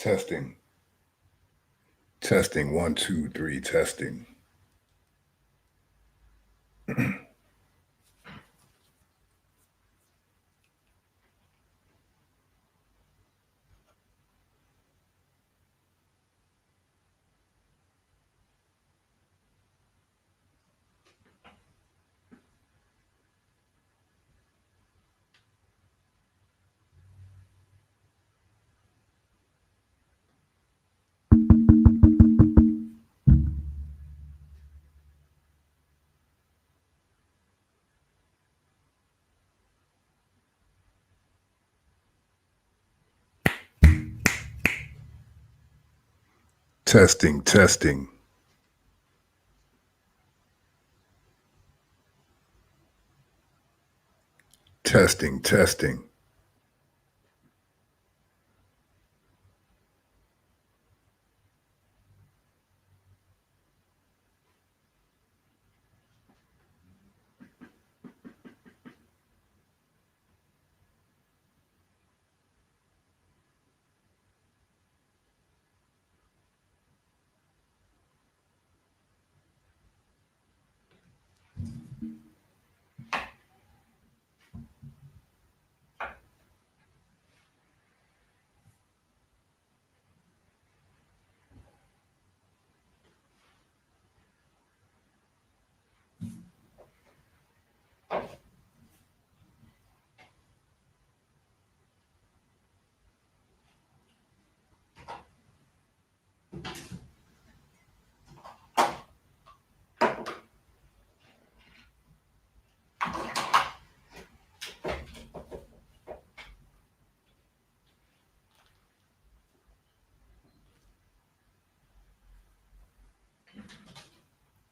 Testing. Testing. 1, 2, 3, testing. Testing, testing. Testing, testing.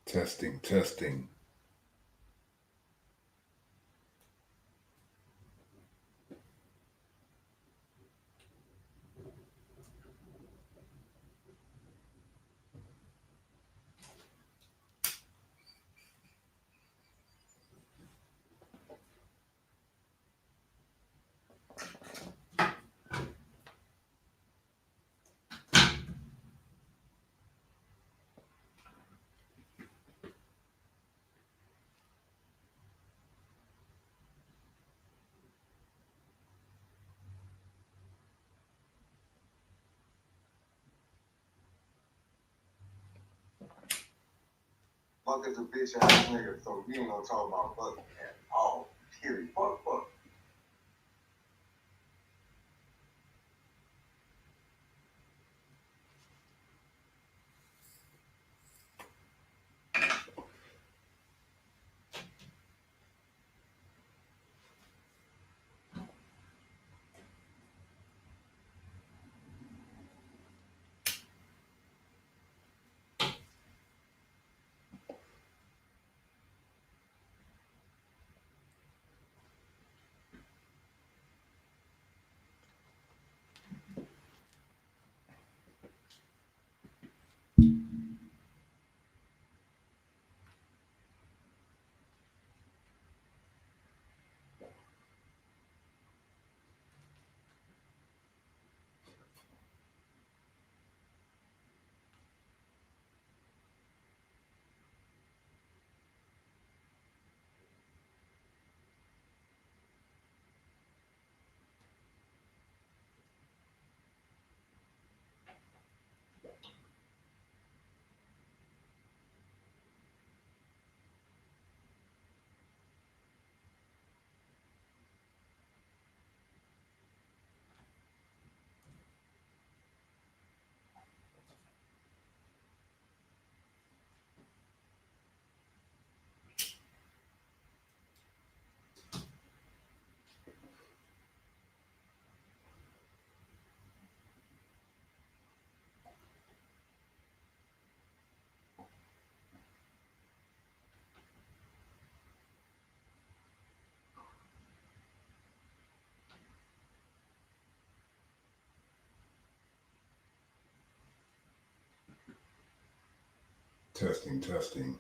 Testing, testing. Fuck is a bitch ass nigga, so you ain't gonna talk about fucking at all. Period. Fuck. Testing, testing.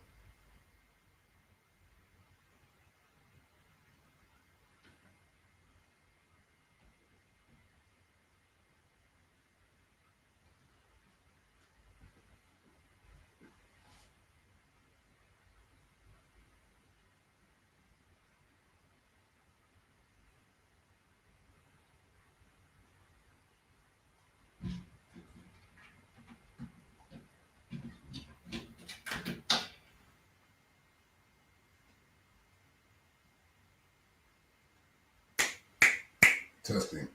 Testing.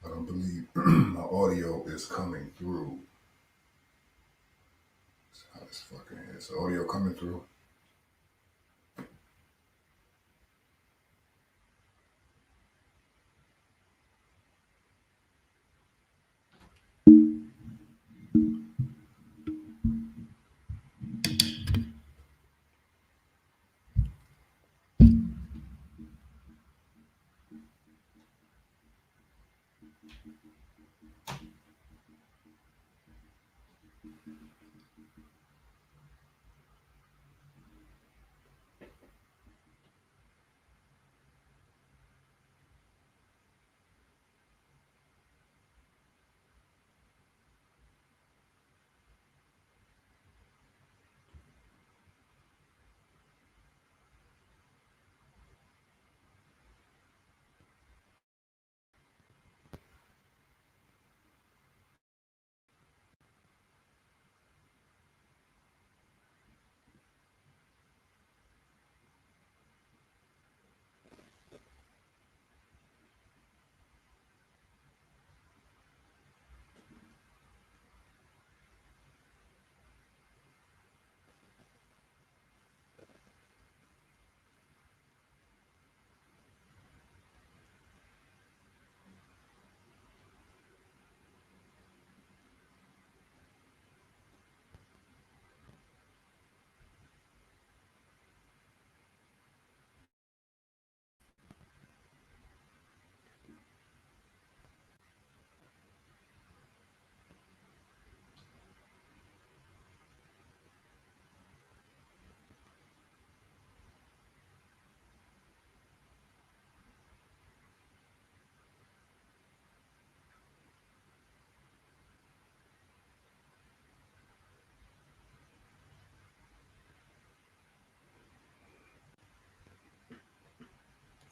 I don't believe my audio is coming through. How this fucking is. The audio coming through?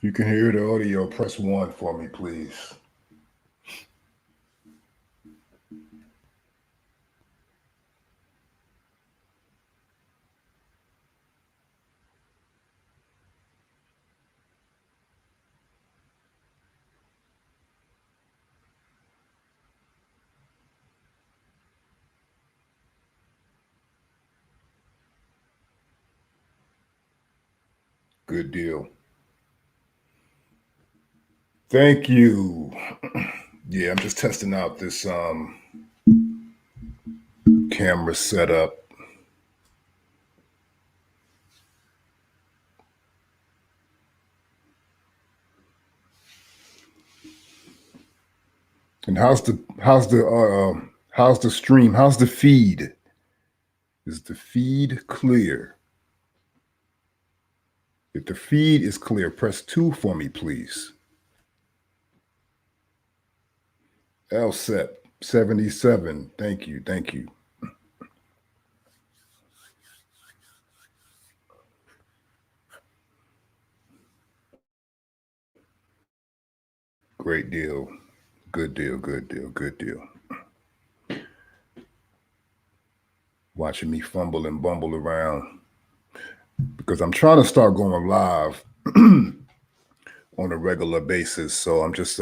You can hear the audio. Press 1 for me, please. Good deal. Thank you. Yeah, I'm just testing out this camera setup. And how's the stream? How's the feed? Is the feed clear? If the feed is clear, press 2 for me, please. LSEP 77. Thank you. Thank you. Great deal. Good deal. Good deal. Good deal. Watching me fumble and bumble around because I'm trying to start going live on a regular basis. So I'm just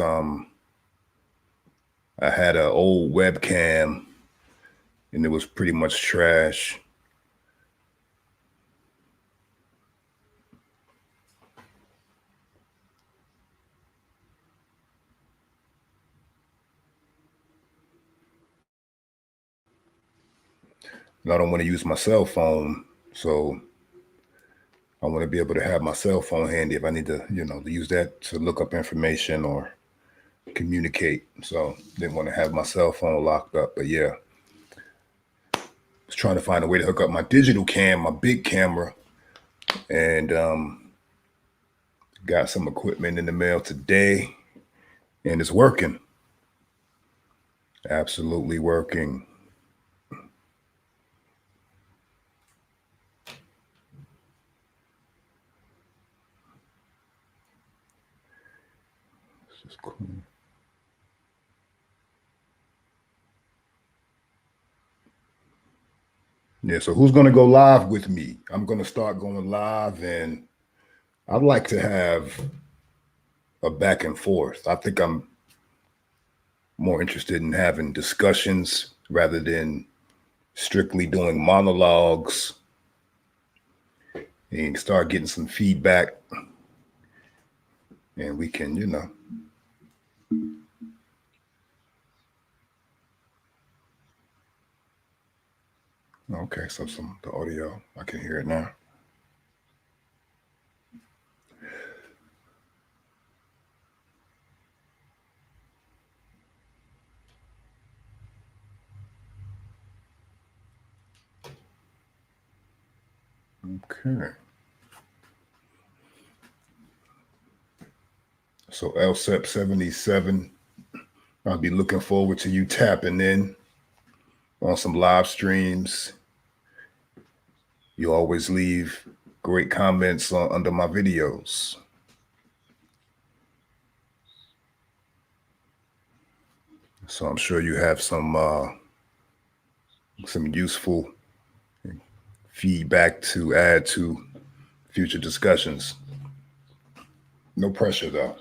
I had an old webcam and it was pretty much trash. And I don't want to use my cell phone, so I want to be able to have my cell phone handy if I need to, to use that to look up information or communicate. So didn't want to have my cell phone locked up, but yeah, was trying to find a way to hook up my digital cam, my big camera, and got some equipment in the mail today, and it's working. Absolutely working. This is cool. Yeah, so who's going to go live with me? I'm going to start going live, and I'd like to have a back and forth. I think I'm more interested in having discussions rather than strictly doing monologues, and start getting some feedback, and we can, Okay, so the audio, I can hear it now. Okay. So LSEP 77, I'll be looking forward to you tapping in on some live streams. You always leave great comments under my videos. So I'm sure you have some useful feedback to add to future discussions. No pressure though.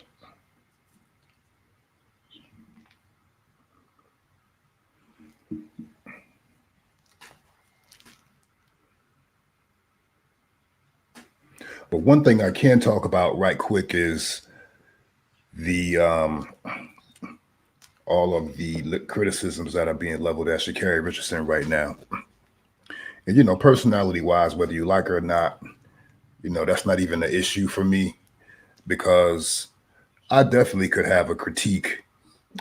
But one thing I can talk about right quick is the all of the criticisms that are being leveled at Shacarri Richardson right now. And personality wise, whether you like her or not, that's not even an issue for me, because I definitely could have a critique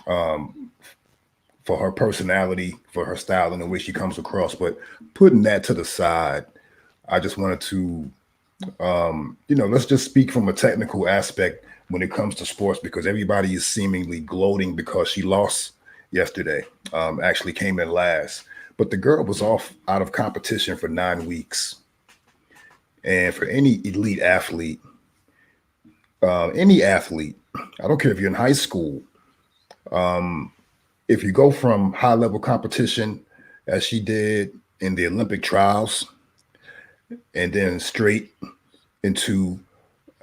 for her personality, for her style and the way she comes across. But putting that to the side, I just wanted to, let's just speak from a technical aspect when it comes to sports, because everybody is seemingly gloating because she lost yesterday, actually came in last. But the girl was out of competition for 9 weeks. And for any elite athlete, any athlete, I don't care if you're in high school, if you go from high level competition as she did in the Olympic trials and then straight into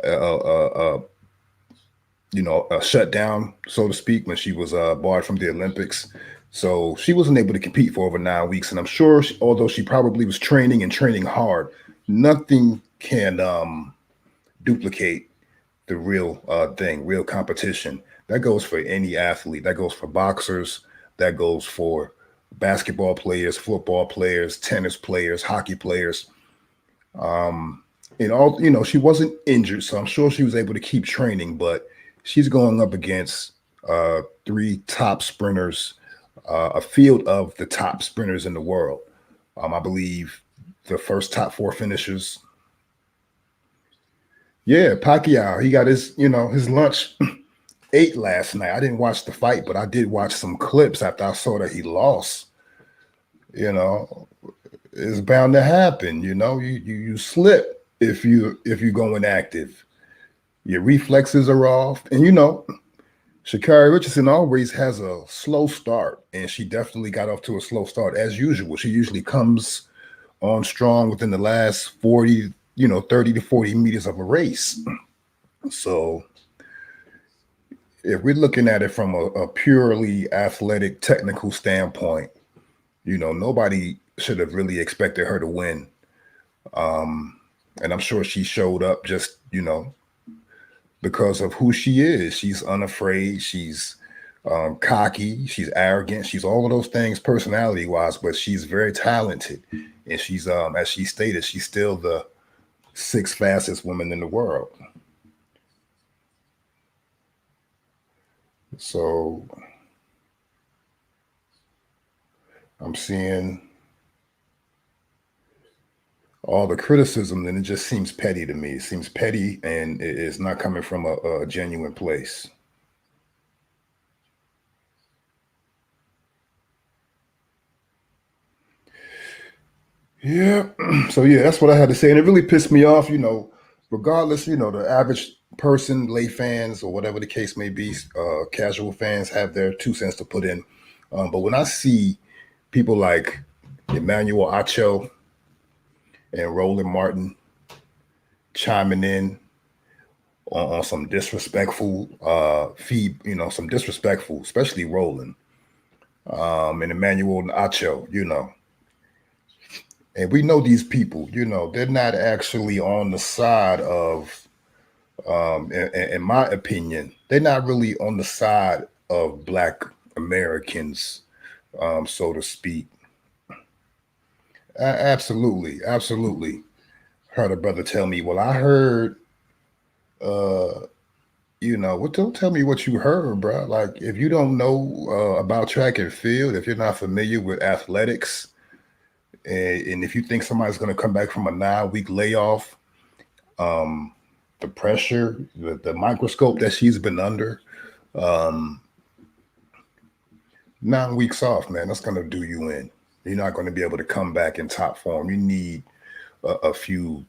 a a shutdown, so to speak, when she was barred from the Olympics. So she wasn't able to compete for over 9 weeks. And I'm sure, although she probably was training and training hard, nothing can duplicate the real thing, real competition. That goes for any athlete. That goes for boxers. That goes for basketball players, football players, tennis players, hockey players. And all, she wasn't injured, so I'm sure she was able to keep training, but she's going up against three top sprinters, a field of the top sprinters in the world. I believe the first top four finishers. Yeah, Pacquiao, he got his lunch ate last night. I didn't watch the fight, but I did watch some clips after I saw that he lost. You know, it's bound to happen. You slip if you go inactive. Your reflexes are off, and Shacarri Richardson always has a slow start, and she definitely got off to a slow start as usual. She usually comes on strong within the last 40, 30 to 40 meters of a race. So if we're looking at it from a purely athletic, technical standpoint, nobody should have really expected her to win. And I'm sure she showed up just, because of who she is. She's unafraid. She's cocky. She's arrogant. She's all of those things personality wise, but she's very talented. And she's, as she stated, she's still the sixth fastest woman in the world. So I'm seeing all the criticism, and it just seems petty to me. It seems petty, and it's not coming from a genuine place. Yeah. So yeah, that's what I had to say, and it really pissed me off. Regardless, the average person, lay fans, or whatever the case may be, casual fans have their 2 cents to put in. But when I see people like Emmanuel Acho and Roland Martin chiming in on some disrespectful feed, some disrespectful, especially Roland and Emmanuel Acho, and we know these people, they're not actually on the side of, in my opinion, they're not really on the side of Black Americans, so to speak. Absolutely, absolutely. Heard a brother tell me, well, I heard, uh, what? Don't tell me what you heard, bro. Like, if you don't know about track and field, if you're not familiar with athletics, and if you think somebody's going to come back from a 9 week layoff, um, the pressure, the microscope that she's been under, um, 9 weeks off, man, that's going to do you in. You're not going to be able to come back in top form. You need a few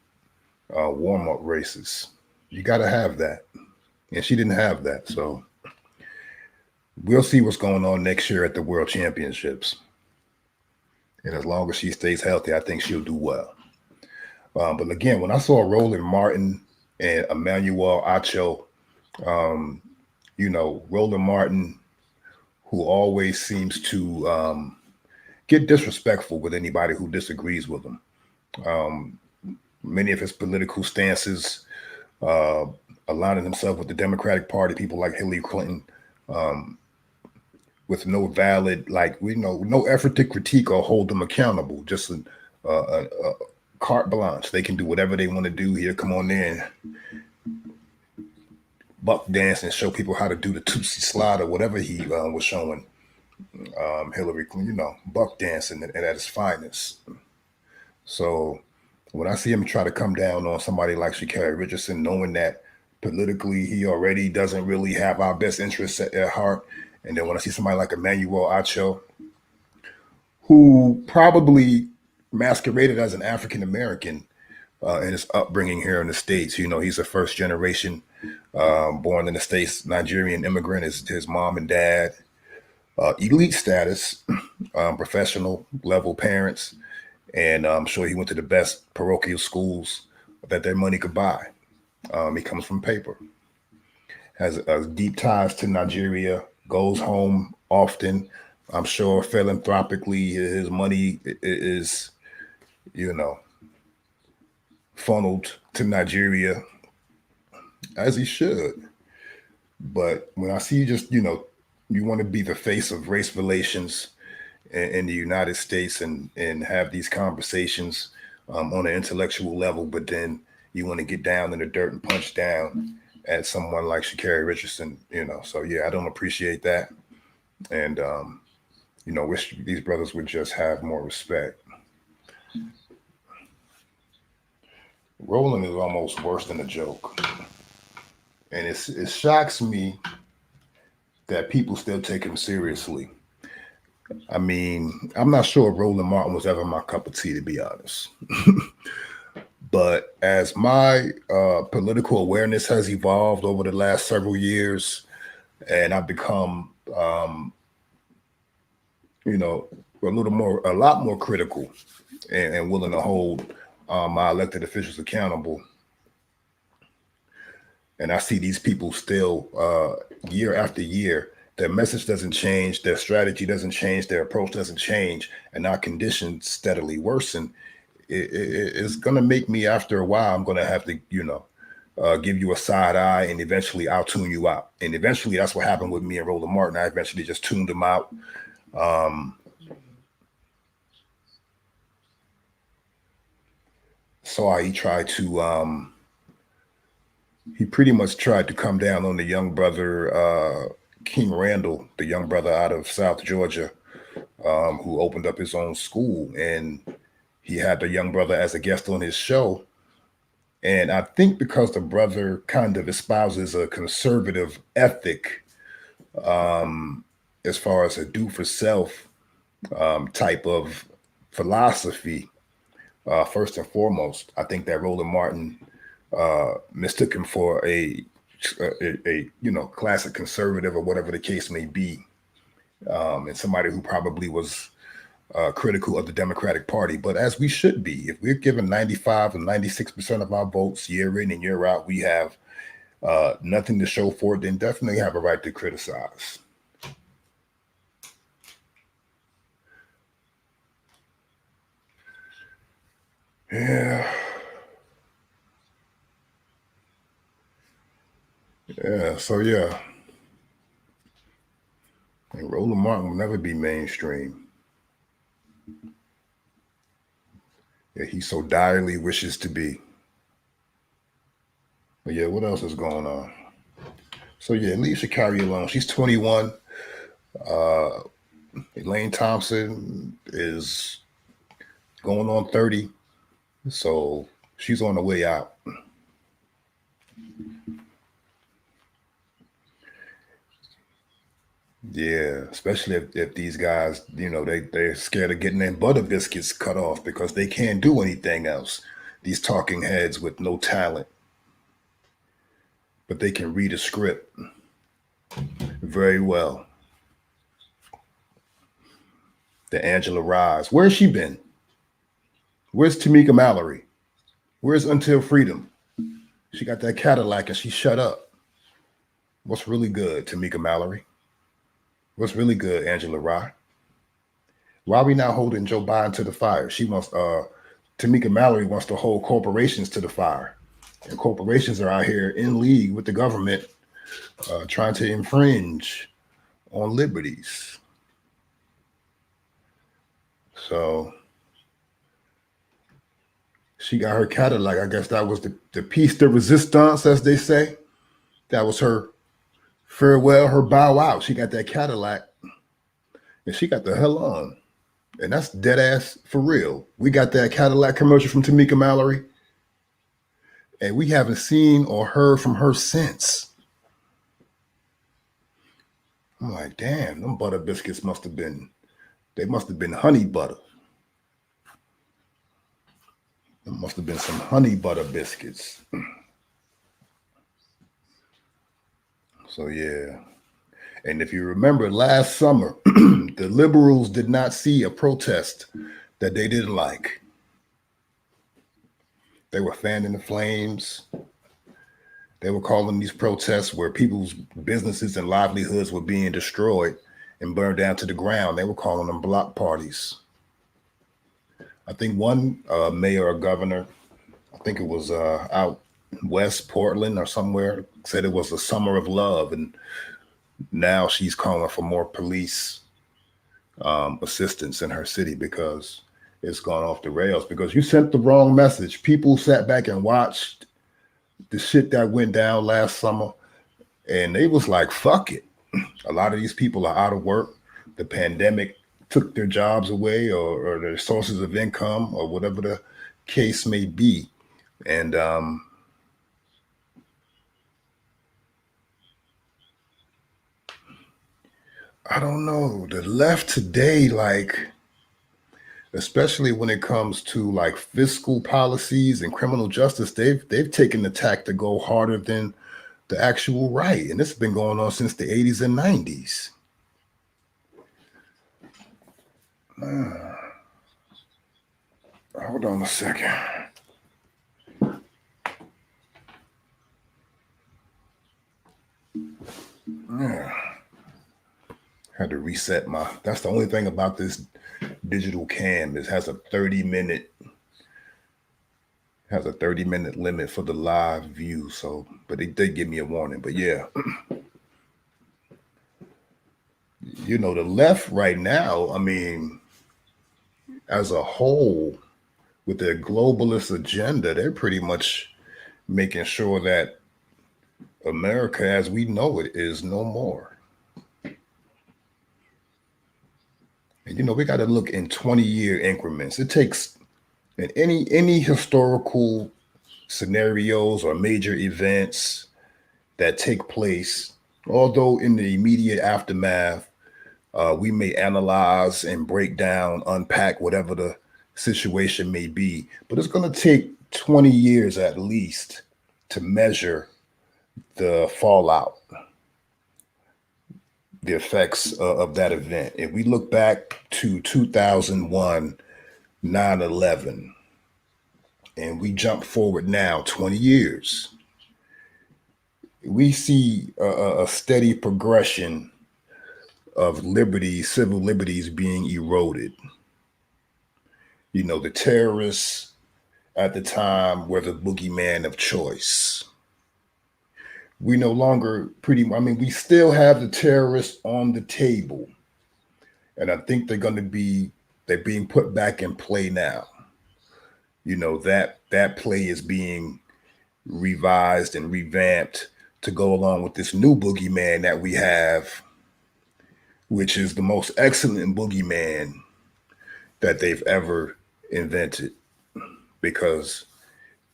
warm up races. You got to have that. And she didn't have that. So we'll see what's going on next year at the World Championships. And as long as she stays healthy, I think she'll do well. But again, when I saw Roland Martin and Emmanuel Acho, Roland Martin, who always seems to get disrespectful with anybody who disagrees with him. Many of his political stances, aligning himself with the Democratic Party, people like Hillary Clinton, with no valid, no effort to critique or hold them accountable, just a carte blanche. They can do whatever they want to do here. Come on in, buck dance and show people how to do the Tootsie Slide or whatever he was showing Hillary Clinton, buck dancing at its finest. So when I see him try to come down on somebody like Shacarri Richardson, knowing that politically he already doesn't really have our best interests at heart, and then when I see somebody like Emmanuel Acho, who probably masqueraded as an African American in his upbringing here in the States, he's a first generation born in the States, Nigerian immigrant. His mom and dad, elite status, professional level parents, and I'm sure he went to the best parochial schools that their money could buy. He comes from paper, has deep ties to Nigeria, goes home often. I'm sure philanthropically, his money is, you know, funneled to Nigeria as he should. But when I see you just, you want to be the face of race relations in the United States and have these conversations on an intellectual level, but then you want to get down in the dirt and punch down at someone like Shacarri Richardson, So yeah, I don't appreciate that, and wish these brothers would just have more respect. Rolling is almost worse than a joke, and it shocks me that people still take him seriously. I mean, I'm not sure if Roland Martin was ever my cup of tea, to be honest. But as my political awareness has evolved over the last several years, and I've become, a lot more critical and willing to hold my elected officials accountable. And I see these people still year after year. Their message doesn't change, their strategy doesn't change, their approach doesn't change, and our conditions steadily worsen. It's going to make me, after a while, I'm going to have to, give you a side eye, and eventually I'll tune you out. And eventually that's what happened with me and Roland Martin. I eventually just tuned him out. Saw he tried to, he pretty much tried to come down on the young brother, King Randall, the young brother out of South Georgia, who opened up his own school. And he had the young brother as a guest on his show. And I think because the brother kind of espouses a conservative ethic, as far as a do for self type of philosophy, first and foremost, I think that Roland Martin mistook him for a classic conservative or whatever the case may be, and somebody who probably was critical of the Democratic Party. But as we should be, if we're given 95 and 96% of our votes year in and year out, we have nothing to show for it, then definitely have a right to criticize. Yeah. Yeah, so yeah. And Roland Martin will never be mainstream. Yeah, he so direly wishes to be. But yeah, what else is going on? So yeah, leave Shacarri alone. She's 21. Elaine Thompson is going on 30. So she's on the way out. Yeah, especially if these guys, they're scared of getting their butter biscuits cut off because they can't do anything else. These talking heads with no talent, but they can read a script very well. The Angela Rise, where's she been? Where's Tamika Mallory? Where's Until Freedom? She got that Cadillac and she shut up. What's really good, Tamika Mallory? What's really good, Angela Rye? Why are we not holding Joe Biden to the fire? She wants, Tamika Mallory wants to hold corporations to the fire. And corporations are out here in league with the government trying to infringe on liberties. So she got her Cadillac. I guess that was the piece de resistance, as they say. That was her farewell, her bow out. She got that Cadillac and she got the hell on. And that's dead ass for real. We got that Cadillac commercial from Tamika Mallory, and we haven't seen or heard from her since. I'm like, damn, them butter biscuits must have been honey butter. There must have been some honey butter biscuits. So yeah. And if you remember last summer, the liberals did not see a protest that they didn't like. They were fanning the flames. They were calling these protests where people's businesses and livelihoods were being destroyed and burned down to the ground. They were calling them block parties. I think one mayor or governor, I think it was out west Portland or somewhere, said it was a summer of love. And now she's calling for more police assistance in her city because it's gone off the rails, because you sent the wrong message. People sat back and watched the shit that went down last summer, and they was like, fuck it. A lot of these people are out of work. The pandemic took their jobs away, or their sources of income, or whatever the case may be. And I don't know, the left today, like, especially when it comes to like fiscal policies and criminal justice, they've taken the tack to go harder than the actual right. And this has been going on since the 80s and 90s. Hold on a second. Yeah. Had to reset that's the only thing about this digital cam. It has a 30-minute limit for the live view. So, but they did give me a warning. But yeah, you know, the left right now, I mean, as a whole, with their globalist agenda, they're pretty much making sure that America as we know it is no more. And you know, we got to look in 20-year increments. It takes in any historical scenarios or major events that take place, although in the immediate aftermath, we may analyze and break down, unpack whatever the situation may be, but it's going to take 20 years at least to measure the fallout, the effects of that event. If we look back to 2001, 9/11, and we jump forward now 20 years, we see a steady progression of liberties, civil liberties being eroded. You know, the terrorists at the time were the boogeyman of choice. We no longer we still have the terrorists on the table. And I think they're being put back in play now. You know, that play is being revised and revamped to go along with this new boogeyman that we have, which is the most excellent boogeyman that they've ever invented, because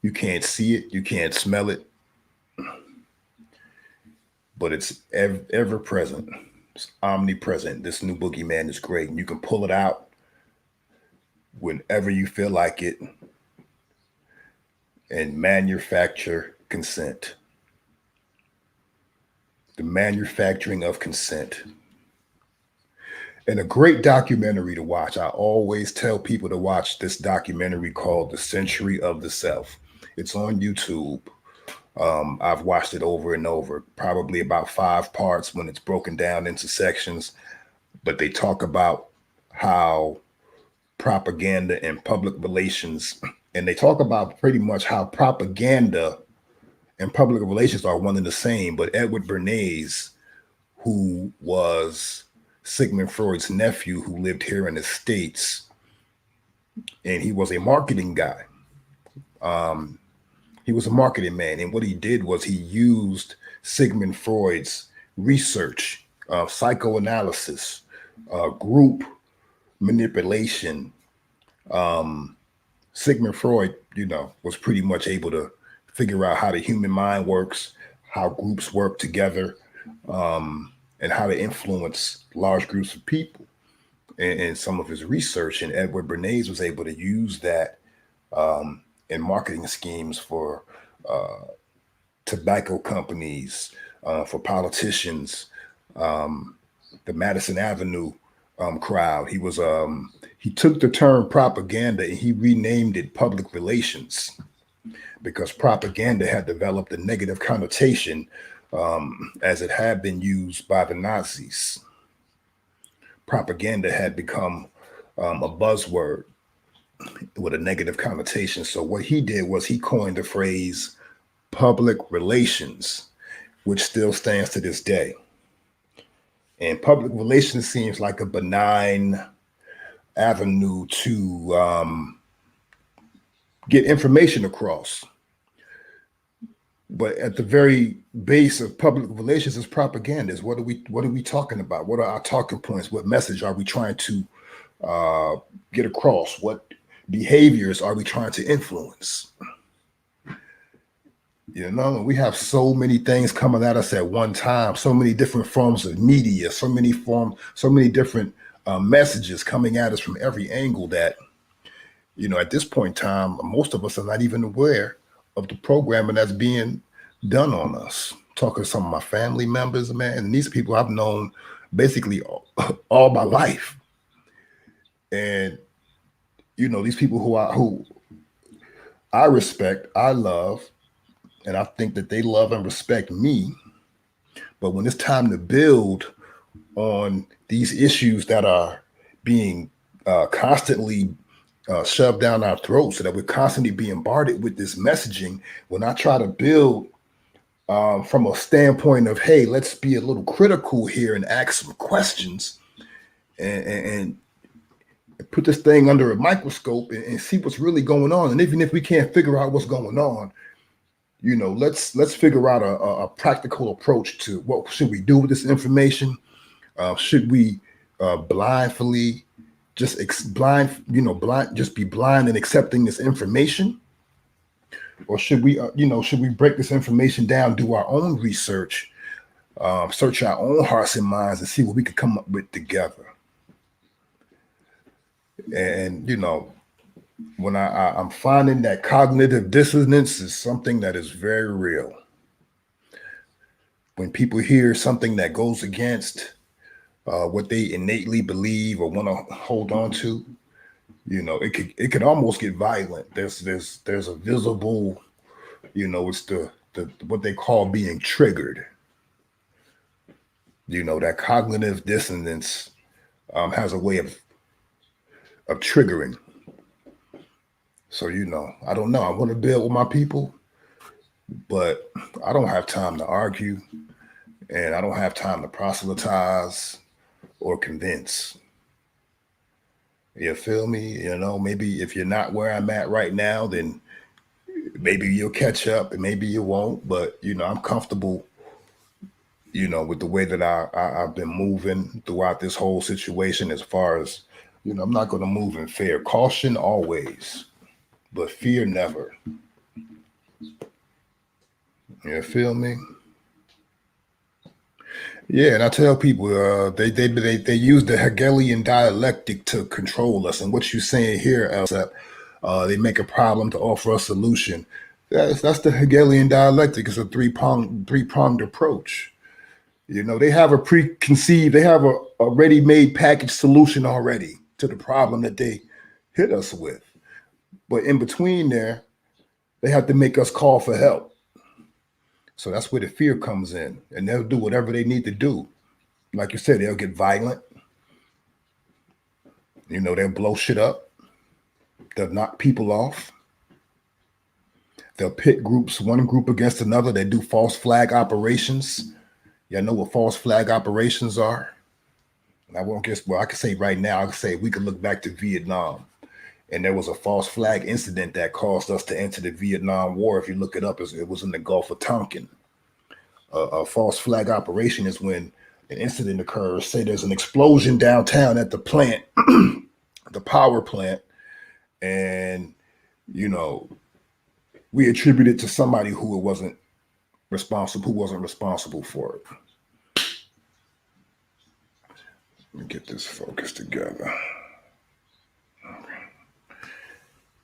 you can't see it, you can't smell it, but it's ever present. It's omnipresent. This new boogeyman is great, and you can pull it out whenever you feel like it and manufacture consent. The manufacturing of consent. And a great documentary to watch. I always tell people to watch this documentary called The Century of the Self. It's on YouTube. I've watched it over and over, probably about 5 parts when it's broken down into sections. But they talk about how propaganda and public relations, and they talk about pretty much how propaganda and public relations are one and the same. But Edward Bernays, who was Sigmund Freud's nephew, who lived here in the States, and he was a marketing guy. He was a marketing man, and what he did was he used Sigmund Freud's research, psychoanalysis, group manipulation. Sigmund Freud, was pretty much able to figure out how the human mind works, how groups work together, and how to influence large groups of people. And some of his research, and Edward Bernays was able to use that in marketing schemes for tobacco companies, for politicians, the Madison Avenue crowd. He took the term propaganda and he renamed it public relations because propaganda had developed a negative connotation as it had been used by the Nazis. Propaganda had become a buzzword with a negative connotation. So what he did was he coined the phrase public relations, which still stands to this day. And public relations seems like a benign avenue to get information across. But at the very base of public relations is propaganda. Is what are we talking about? What are our talking points? What message are we trying to get across? What behaviors are we trying to influence? You know, we have so many things coming at us at one time, so many different forms of media, so many different messages coming at us from every angle that, you know, at this point in time, most of us are not even aware of the programming that's being done on us. Talking to some of my family members, man, and these people I've known basically all my life. And, you know, these people who I respect, I love, and I think that they love and respect me. But when it's time to build on these issues that are being constantly shoved down our throats, so that we're constantly being bombarded with this messaging, when I try to build from a standpoint of, hey, let's be a little critical here and ask some questions and put this thing under a microscope and see what's really going on. And even if we can't figure out what's going on, you know, let's figure out a practical approach to what should we do with this information. Should we blindly just be blind and accepting this information, or should we should we break this information down, do our own research, search our own hearts and minds, and see what we could come up with together? And you know, when I'm finding that cognitive dissonance is something that is very real. When people hear something that goes against what they innately believe or want to hold on to, you know, it could almost get violent. There's a visible, you know, it's the what they call being triggered. You know, that cognitive dissonance has a way of triggering. So, you know, I don't know. I want to build with my people, but I don't have time to argue, and I don't have time to proselytize or convince. You feel me? You know, maybe if you're not where I'm at right now, then maybe you'll catch up and maybe you won't. But, you know, I'm comfortable, you know, with the way that I've been moving throughout this whole situation. As far as, you know, I'm not going to move in fear. Caution always, but fear never. You feel me? Yeah, and I tell people they use the Hegelian dialectic to control us. And what you're saying here, Elsa, they make a problem to offer a solution. That's the Hegelian dialectic. It's a three-pronged approach. You know, they have a ready-made packaged solution already to the problem that they hit us with. But in between there, they have to make us call for help. So that's where the fear comes in, and they'll do whatever they need to do. Like you said, they'll get violent. You know, they'll blow shit up. They'll knock people off. They'll pit groups, one group against another. They do false flag operations. Y'all know what false flag operations are? And I won't guess, well, I can say right now, I can say we can look back to Vietnam. And there was a false flag incident that caused us to enter the Vietnam War. If you look it up, it was in the Gulf of Tonkin. A false flag operation is when an incident occurs. Say there's an explosion downtown at the plant, the power plant, and, you know, we attribute it to somebody who wasn't responsible for it. Let me get this focus together.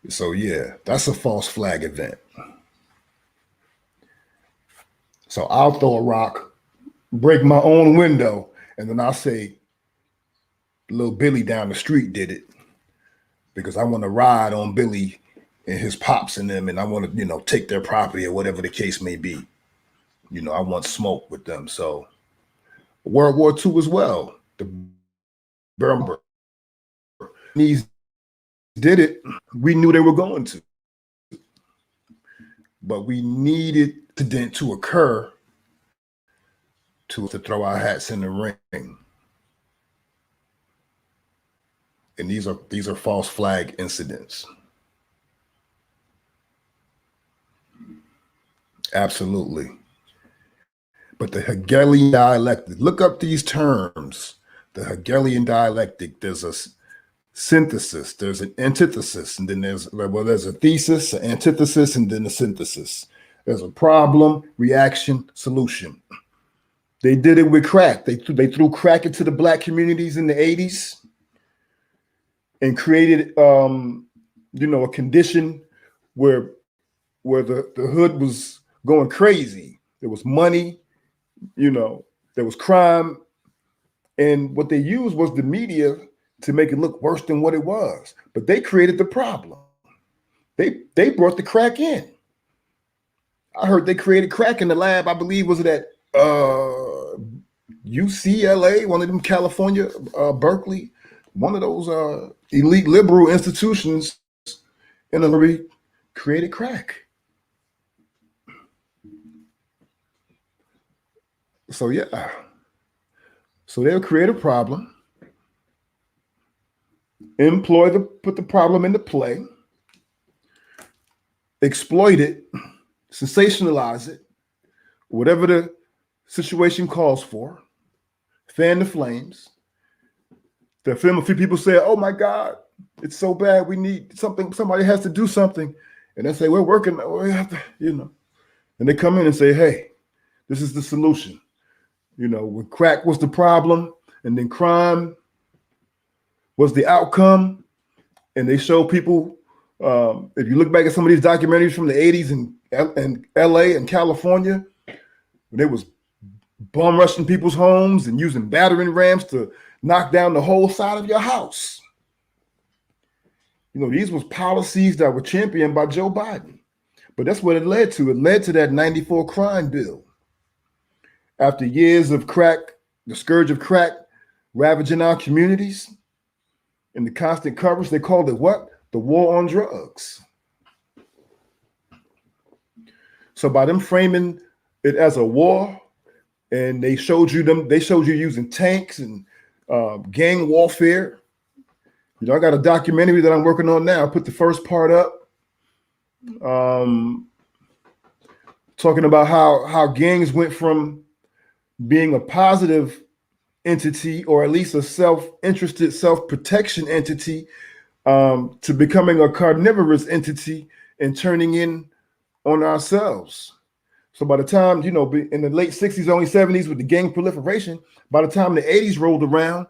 So yeah, that's a false flag event. So I'll throw a rock break my own window, and then I'll say, little Billy down the street did it because I want to ride on Billy and his pops and them, and I want to, take their property or whatever the case may be. I want smoke with them. So World War II as well. The Burma did it. We knew they were going to. But we needed incident to occur to throw our hats in the ring. And these are false flag incidents. Absolutely. But the Hegelian dialectic, look up these terms. The Hegelian dialectic, there's a synthesis, there's an antithesis, and then there's a thesis, an antithesis, and then a synthesis. There's a problem, reaction, solution. They did it with crack. They threw crack into the Black communities in the 80s and created a condition where the hood was going crazy. There was money, there was crime. And what they used was the media to make it look worse than what it was. But they created the problem. They brought the crack in. I heard they created crack in the lab. I believe was it at UCLA, one of them California, Berkeley, one of those elite liberal institutions in the created crack. So yeah. So they'll create a problem, put the problem into play, exploit it, sensationalize it, whatever the situation calls for, fan the flames. The film, a few people say, "Oh my God, it's so bad. We need something. Somebody has to do something." And they say, "We're working. We have to, And they come in and say, "Hey, this is the solution." When crack was the problem, and then crime was the outcome. And they show people, if you look back at some of these documentaries from the 80s in LA and California, when they was bomb rushing people's homes and using battering rams to knock down the whole side of your house. These was policies that were championed by Joe Biden. But that's what it led to. It led to that 94 crime bill. After years of crack, the scourge of crack ravaging our communities and the constant coverage, they called it what? The war on drugs. So by them framing it as a war, and they showed you using tanks and gang warfare. I got a documentary that I'm working on now. I put the first part up, talking about how gangs went from being a positive entity, or at least a self-interested, self-protection entity, to becoming a carnivorous entity and turning in on ourselves. So by the time, in the late 60s, early 70s with the gang proliferation, by the time the 80s rolled around,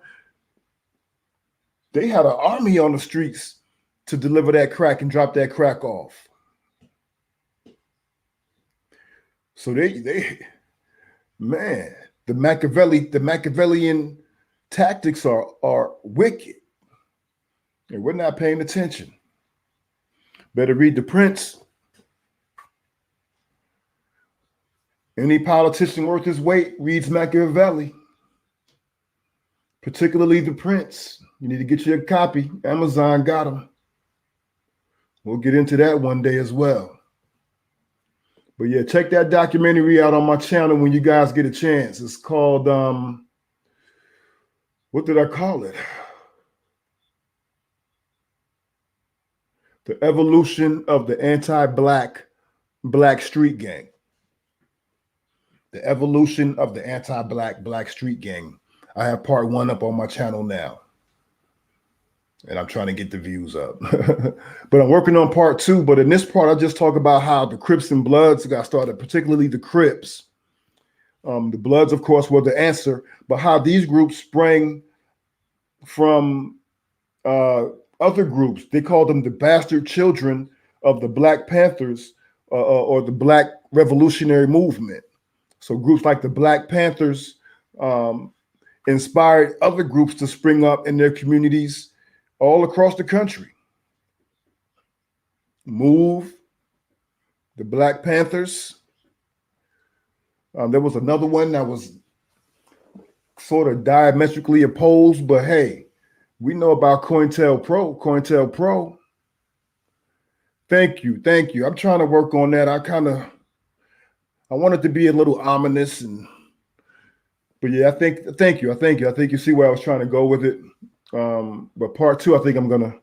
they had an army on the streets to deliver that crack and drop that crack off. So the Machiavellian tactics are wicked. And we're not paying attention. Better read The Prince. Any politician worth his weight reads Machiavelli, particularly The Prince. You need to get you a copy. Amazon got them. We'll get into that one day as well. But yeah, check that documentary out on my channel when you guys get a chance. It's called, what did I call it? The Evolution of the Anti-Black Street Gang. The Evolution of the Anti-Black Street Gang. I have part 1 up on my channel now. And I'm trying to get the views up. But I'm working on part 2. But in this part, I just talk about how the Crips and Bloods got started, particularly the Crips. The Bloods, of course, were the answer. But how these groups sprang from other groups. They called them the bastard children of the Black Panthers or the Black Revolutionary Movement. So groups like the Black Panthers inspired other groups to spring up in their communities all across the country. Move, the Black Panthers. There was another one that was sort of diametrically opposed, but hey, we know about COINTELPRO. COINTELPRO. Thank you. I'm trying to work on that. I want it to be a little ominous, but yeah, thank you. I think you see where I was trying to go with it. But part 2, I think I'm gonna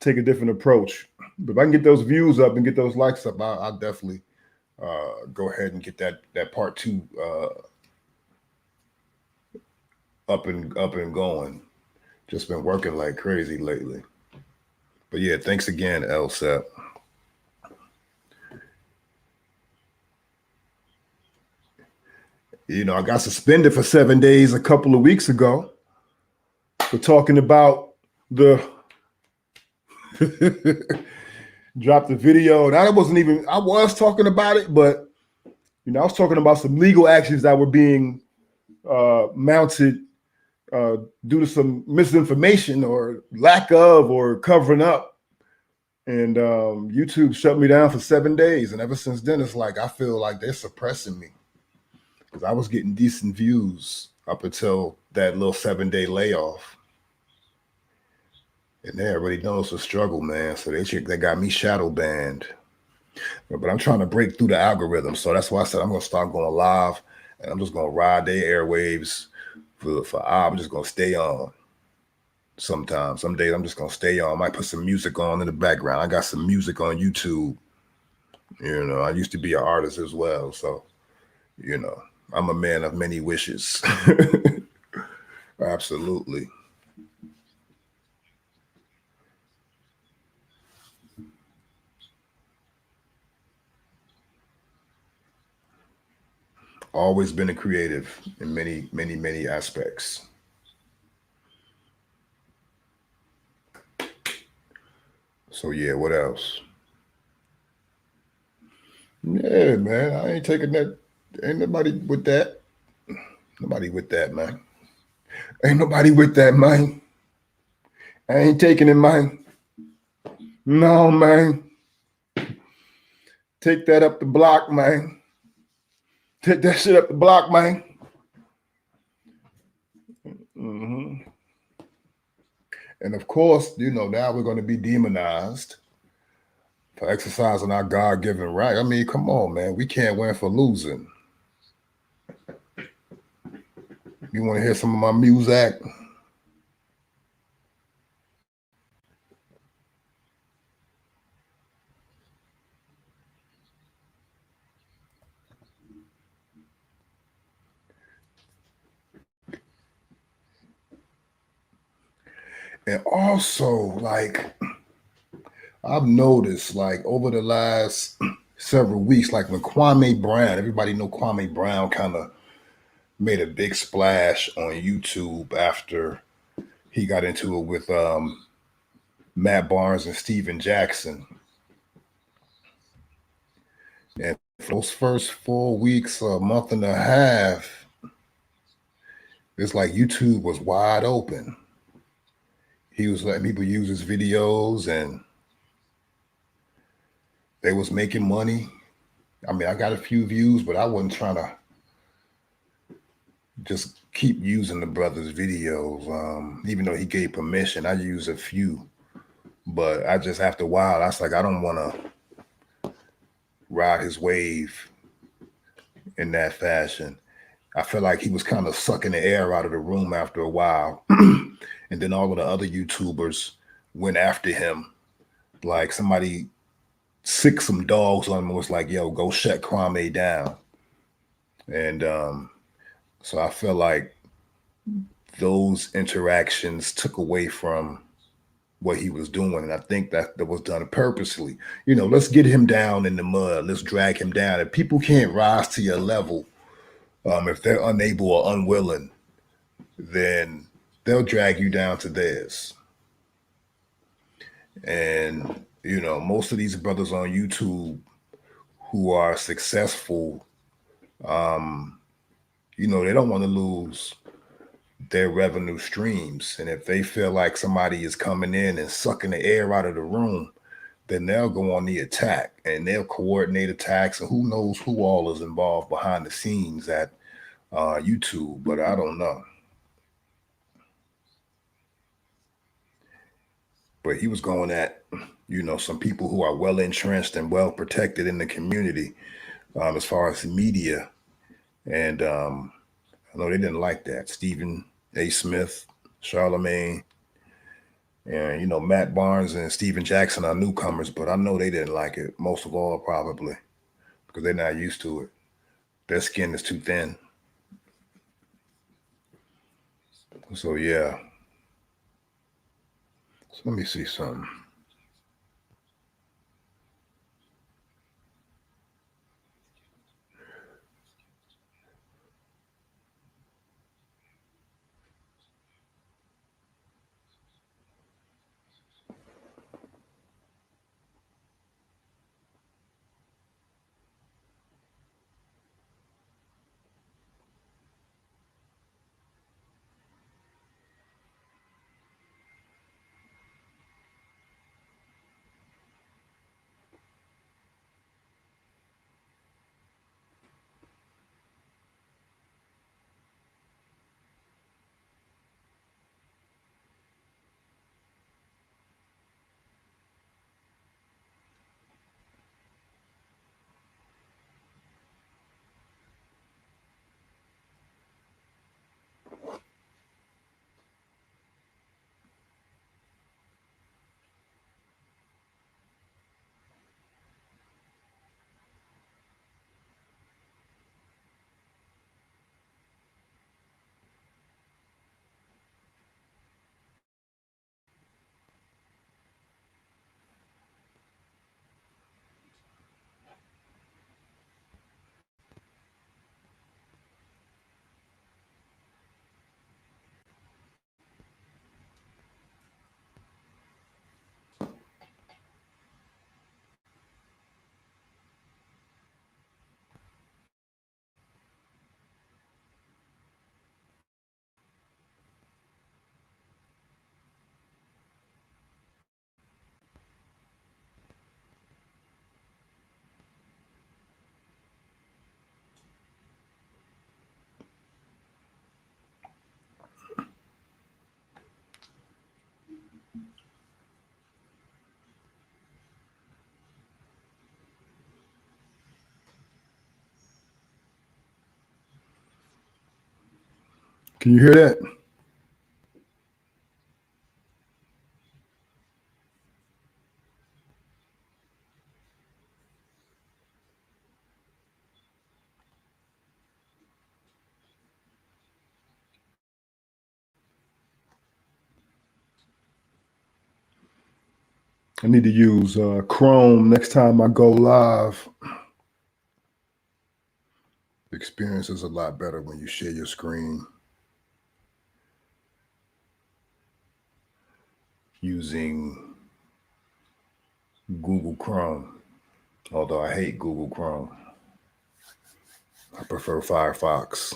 take a different approach. But if I can get those views up and get those likes up, I'll definitely go ahead and get that part 2 up and going. Just been working like crazy lately. But yeah, thanks again, LSEP. You know, I got suspended for 7 days a couple of weeks ago for talking about the dropped the video. And I was talking about it, but you know, I was talking about some legal actions that were being mounted due to some misinformation or lack of or covering up. And YouTube shut me down for 7 days. And ever since then, it's like I feel like they're suppressing me because I was getting decent views up until that little 7-day layoff. And they already know it's a struggle, man. So they got me shadow banned. But I'm trying to break through the algorithm. So that's why I said I'm going to start going live. And I'm just going to ride their airwaves for I'm just going to stay on. Sometimes, some days I'm just going to stay on. I might put some music on in the background. I got some music on YouTube. You know, I used to be an artist as well. So, you know, I'm a man of many wishes. Absolutely. Always been a creative in many aspects. So yeah, what else? Yeah, man, I ain't taking that. Ain't nobody with that. Nobody with that, man. Ain't nobody with that, man. I ain't taking it, man. No, man. Take that up the block, man. Take that shit up the block, man. Mm-hmm. And of course, you know, now we're going to be demonized for exercising our God-given right. I mean, come on, man. We can't win for losing. You want to hear some of my music? And also, like, I've noticed, like, over the last several weeks, like when Kwame Brown, everybody know Kwame Brown kind of made a big splash on YouTube after he got into it with Matt Barnes and Steven Jackson. And for those first 4 weeks, a month and a half, it's like YouTube was wide open. He was letting people use his videos and they was making money. I mean, I got a few views, but I wasn't trying to just keep using the brother's videos. Even though he gave permission, I used a few. But I just, after a while, I was like, I don't want to ride his wave in that fashion. I felt like he was kind of sucking the air out of the room after a while. And then all of the other YouTubers went after him. Like somebody sicked some dogs on him and was like, yo, go shut Kwame down. And so I feel like those interactions took away from what he was doing. And I think that was done purposely. You know, let's get him down in the mud. Let's drag him down. If people can't rise to your level, if they're unable or unwilling, then they'll drag you down to theirs. And, you know, most of these brothers on YouTube who are successful You know, they don't want to lose their revenue streams. And if they feel like somebody is coming in and sucking the air out of the room, then they'll go on the attack and they'll coordinate attacks. And who knows who all is involved behind the scenes at YouTube, but I don't know. But he was going at, you know, some people who are well entrenched and well protected in the community as far as media. And I know they didn't like that. Stephen A. Smith, Charlemagne, and, you know, Matt Barnes and Steven Jackson are newcomers, but I know they didn't like it. Most of all, probably because they're not used to it. Their skin is too thin. So, yeah. So let me see something. Can you hear that? I need to use Chrome next time I go live. The experience is a lot better when you share your screen using Google Chrome. Although I hate Google Chrome, I prefer Firefox.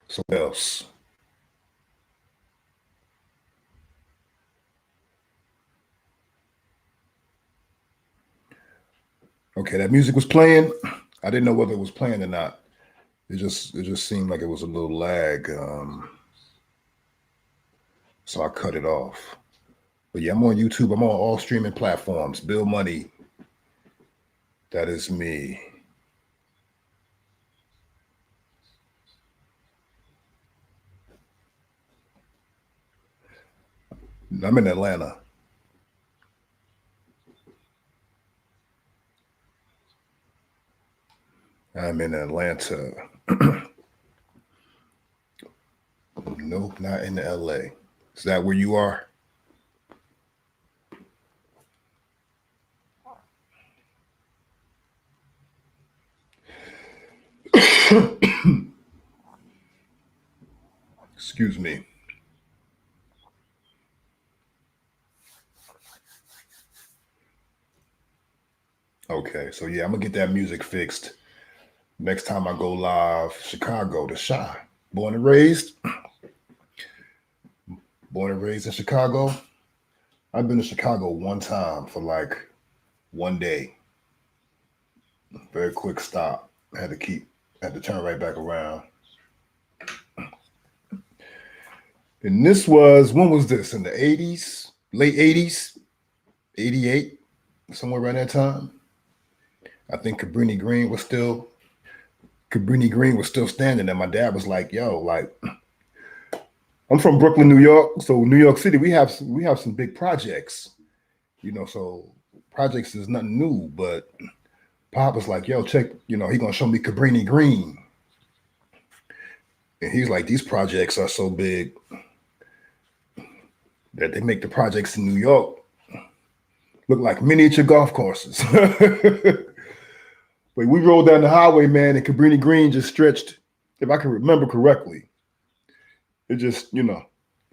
So what else? Okay, that music was playing. I didn't know whether it was playing or not. It just seemed like it was a little lag. So I cut it off. But yeah, I'm on YouTube. I'm on all streaming platforms. Bill Money. That is me. I'm in Atlanta. I'm in Atlanta. Nope, not in LA. Is that where you are? Excuse me. Okay, so yeah, I'm gonna get that music fixed. Next time I go live, Chicago, the Shy. Born and raised in Chicago. I've been to Chicago one time for like one day. Very quick stop. Had to turn right back around. And this was, when was this? In the 80s? Late 80s? 88? Somewhere around that time. I think Cabrini Green was still standing there. My dad was like, yo, like, I'm from Brooklyn, New York. So New York City, we have some big projects, so projects is nothing new, but Pop was like, yo, check, he gonna show me Cabrini Green. And he's like, these projects are so big that they make the projects in New York look like miniature golf courses. But we rolled down the highway, man, and Cabrini Green just stretched, if I can remember correctly. It just,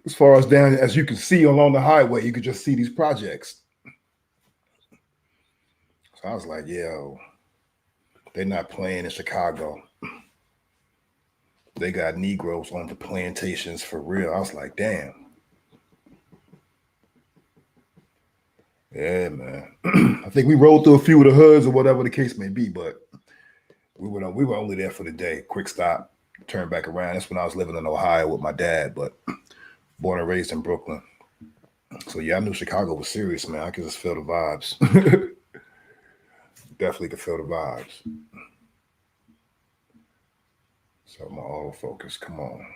as far as down as you can see along the highway, you could just see these projects. So I was like, yo, they're not playing in Chicago. They got Negroes on the plantations for real. I was like, damn. Yeah, man. I think we rolled through a few of the hoods or whatever the case may be, but we were only there for the day. Quick stop, turn back around. That's when I was living in Ohio with my dad, but born and raised in Brooklyn. So yeah, I knew Chicago was serious, man. I could just feel the vibes. Definitely could feel the vibes. So my autofocus, come on.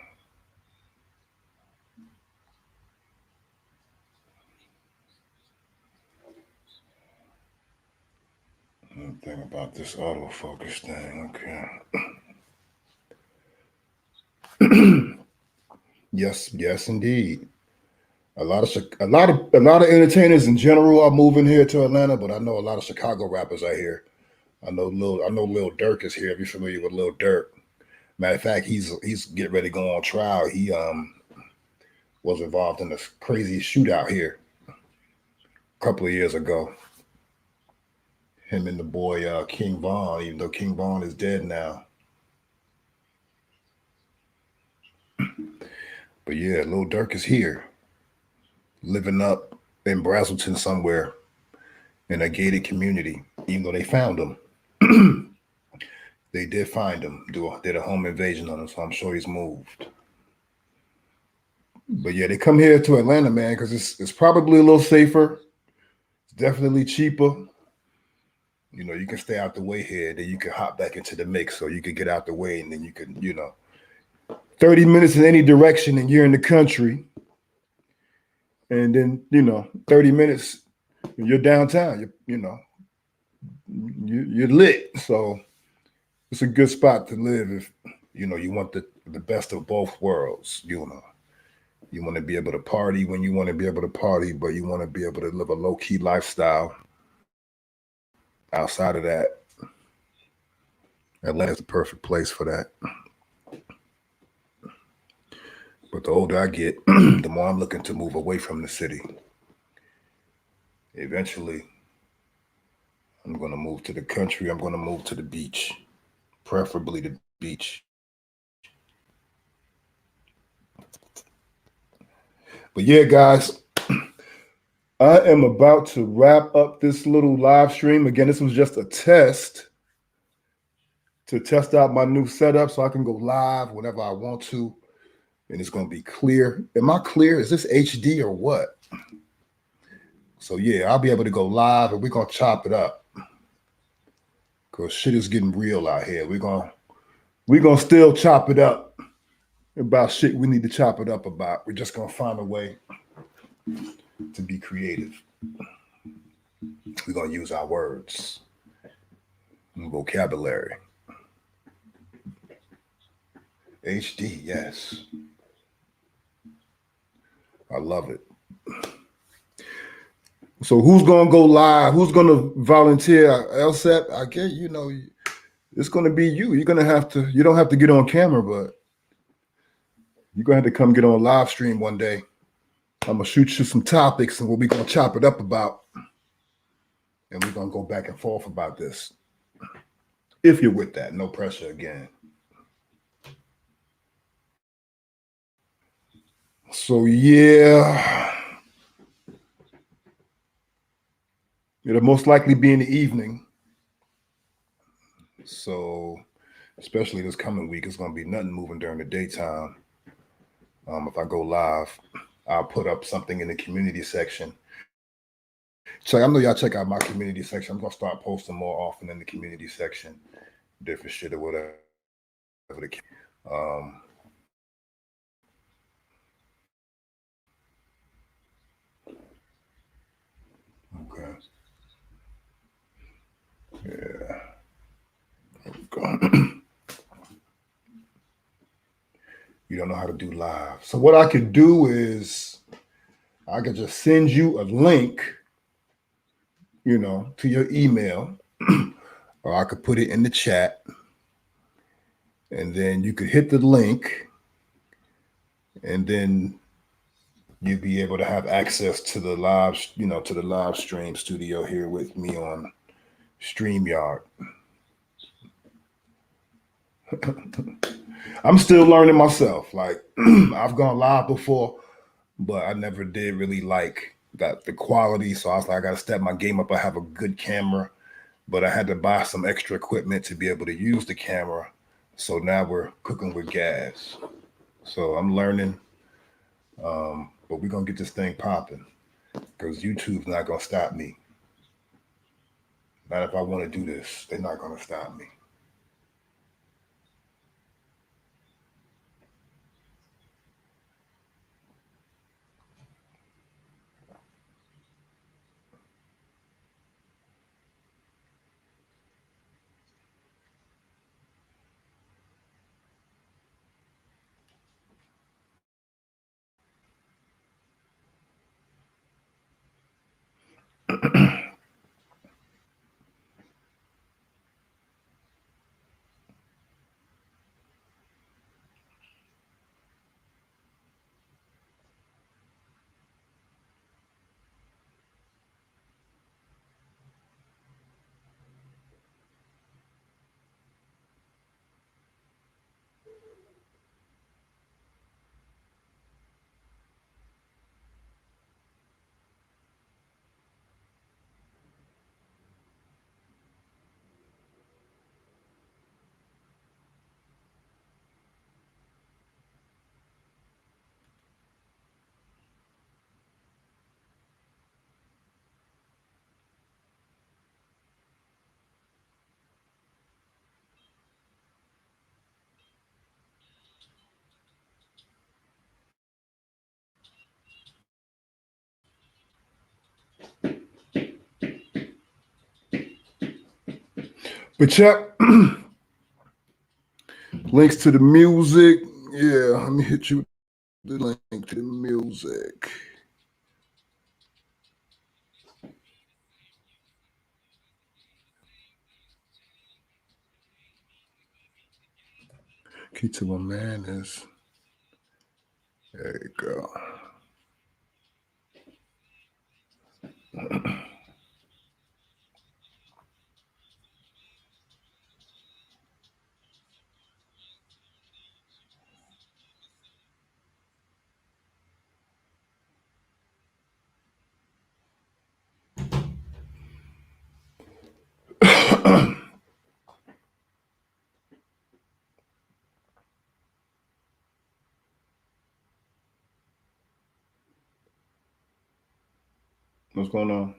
One thing about this autofocus thing, okay. Yes, indeed. A lot of entertainers in general are moving here to Atlanta, but I know a lot of Chicago rappers are here. I know Lil Durk is here. If you're familiar with Lil Durk, matter of fact, he's getting ready to go on trial. He was involved in this crazy shootout here a couple of years ago. Him and the boy King Von, even though King Von is dead now. But yeah, Lil Durk is here, living up in Brazelton somewhere in a gated community, even though they found him. They did find him, did a home invasion on him, so I'm sure he's moved. But yeah, they come here to Atlanta, man, because it's probably a little safer. It's definitely cheaper. You can stay out the way here, then you can hop back into the mix, so you can get out the way, and then you can, 30 minutes in any direction, and you're in the country. And then, 30 minutes, you're downtown. You're lit. So it's a good spot to live if, you want the best of both worlds. You want to be able to party when you want to be able to party, but you want to be able to live a low-key lifestyle. Outside of that, Atlanta's the perfect place for that. But the older I get, the more I'm looking to move away from the city. Eventually, I'm going to move to the country. I'm going to move to the beach, preferably the beach. But yeah, guys, I am about to wrap up this little live stream. Again, this was just a test to test out my new setup so I can go live whenever I want to. And it's going to be clear. Am I clear? Is this HD or what? So yeah, I'll be able to go live and we're going to chop it up. Because shit is getting real out here. We're going to still chop it up about shit we need to chop it up about. We're just going to find a way to be creative. We're going to use our words and vocabulary. HD, yes. I love it. So who's going to go live? Who's going to volunteer? LSEP, I get, It's going to be you. You're going to have to. You don't have to get on camera, but you're going to have to come get on live stream one day. I'm gonna shoot you some topics, and what we're gonna chop it up about, and we're gonna go back and forth about this. If you're with that, no pressure again. So yeah, it'll most likely be in the evening. So especially this coming week, it's gonna be nothing moving during the daytime. If I go live, I'll put up something in the community section. So I know y'all check out my community section. I'm gonna start posting more often in the community section, different shit or whatever. Um, okay. Yeah. You don't know how to do live. So what I could do is I could just send you a link, to your email, or I could put it in the chat, and then you could hit the link, and then you'd be able to have access to the live, to the live stream studio here with me on StreamYard. I'm still learning myself. Like I've gone live before, but I never did really like that the quality. So I was like, I gotta step my game up. I have a good camera, but I had to buy some extra equipment to be able to use the camera. So now we're cooking with gas. So I'm learning, but we're gonna get this thing popping because YouTube's not gonna stop me. Not if I want to do this. They're not gonna stop me. But check links to the music. Yeah, let me hit you the link to the music. Key to a man is there you go. What's going on?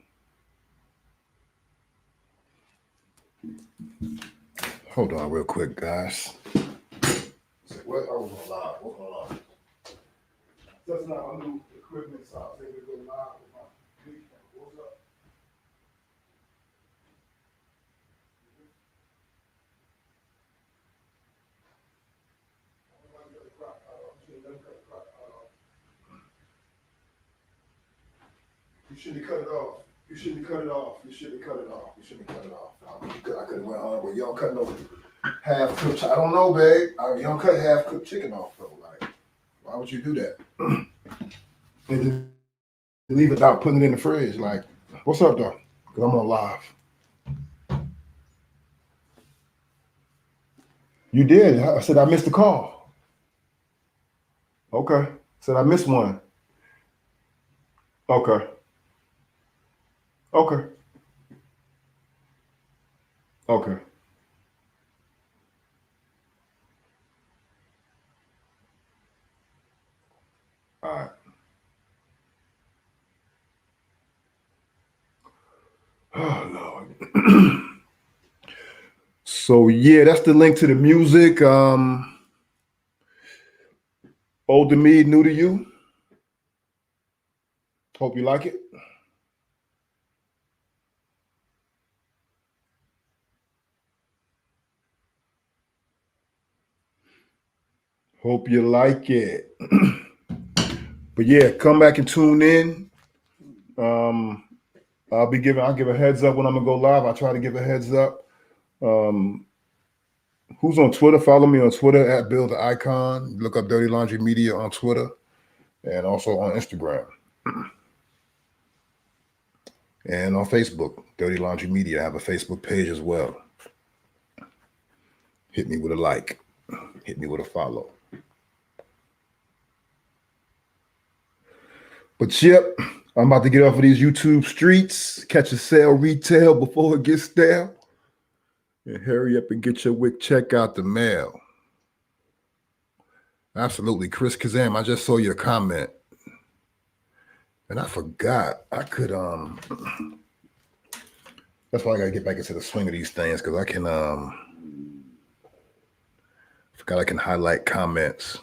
Hold on real quick, guys. What? I was on live. What's going on? That's not my new equipment, so I was able to go live with my big camera. What's up? You should have cut it off. You shouldn't cut it off. You shouldn't cut it off. You shouldn't cut it off. I could have went on, but you don't cut no half cooked. I don't know, babe. You don't cut half cooked chicken off though. Like, why would you do that? And just leave it out, putting it in the fridge. Like, what's up though? Because I'm on live. You did. I said I missed the call. Okay. Said I missed one. Okay. Okay. Okay. All right. Oh Lord. So yeah, that's the link to the music. Old to me, new to you. Hope you like it. Hope you like it. But yeah, come back and tune in. I'll give a heads up when I'm gonna go live. I try to give a heads up. Who's on Twitter? Follow me on Twitter at Build the Icon. Look up Dirty Laundry Media on Twitter and also on Instagram. And on Facebook, Dirty Laundry Media. I have a Facebook page as well. Hit me with a like. Hit me with a follow. But yep, I'm about to get off of these YouTube streets, catch a sale retail before it gets stale, and hurry up and get your WIC check out the mail. Absolutely. Chris Kazam, I just saw your comment. And I forgot I could that's why I gotta get back into the swing of these things, because I can forgot I can highlight comments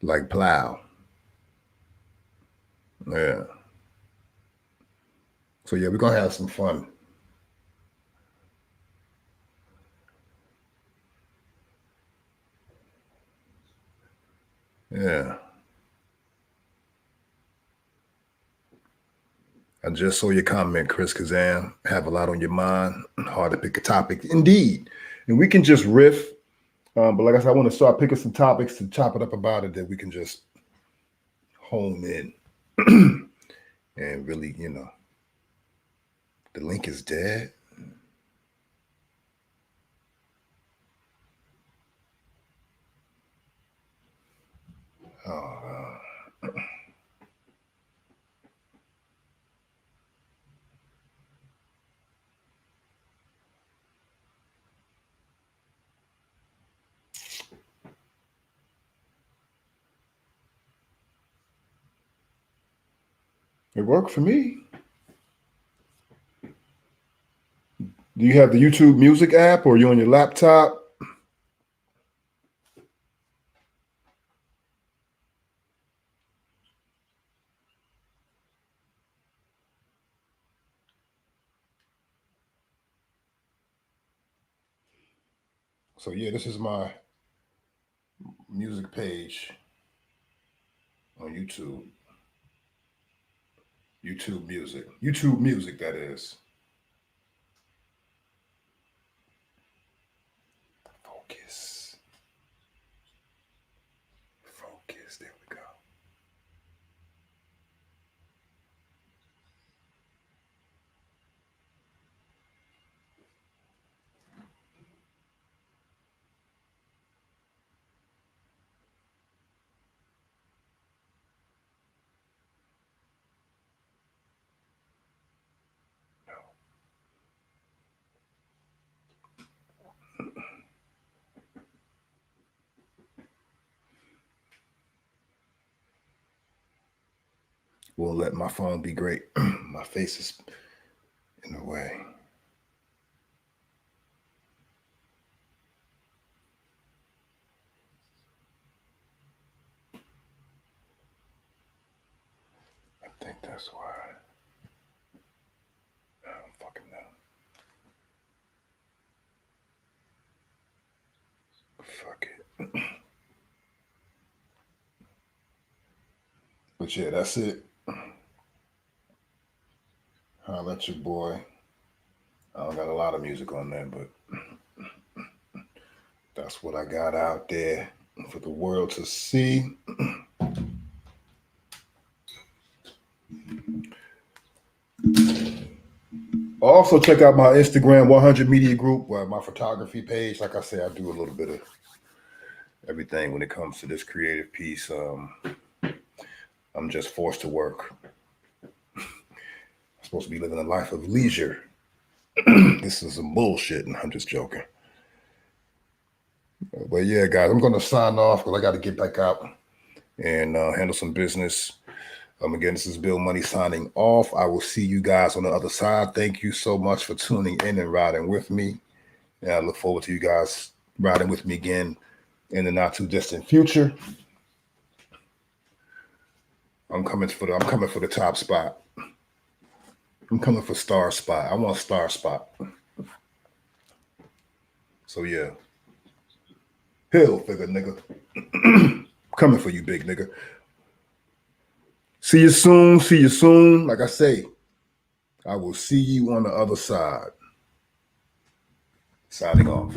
like plow. Yeah. So yeah, we're gonna have some fun. Yeah. I just saw your comment, Chris Kazam. Have a lot on your mind. Hard to pick a topic. Indeed. And we can just riff. But like I said, I want to start picking some topics to chop it up about it that we can just hone in and really, the link is dead. Oh, it worked for me. Do you have the YouTube Music app, or are you on your laptop? So yeah, this is my music page on YouTube. YouTube Music, that is. Focus. There we go. Won't let my phone be great. My face is in the way. I think that's why. I don't fucking know. Fuck it. But yeah, that's it. Your boy. I don't got a lot of music on there, but that's what I got out there for the world to see. Also, check out my Instagram 100 Media Group, my photography page. Like I say, I do a little bit of everything when it comes to this creative piece. I'm just forced to work. I'm supposed to be living a life of leisure. This is some bullshit, and I'm just joking. But yeah, guys, I'm going to sign off because I got to get back out and handle some business. Again, this is Bill Money signing off. I will see you guys on the other side. Thank you so much for tuning in and riding with me. And I look forward to you guys riding with me again in the not too distant future. I'm coming for the top spot. I'm coming for star spot. I want star spot. So yeah. Hill figure, nigga. Coming for you, big nigga. See you soon. See you soon. Like I say, I will see you on the other side. Signing off.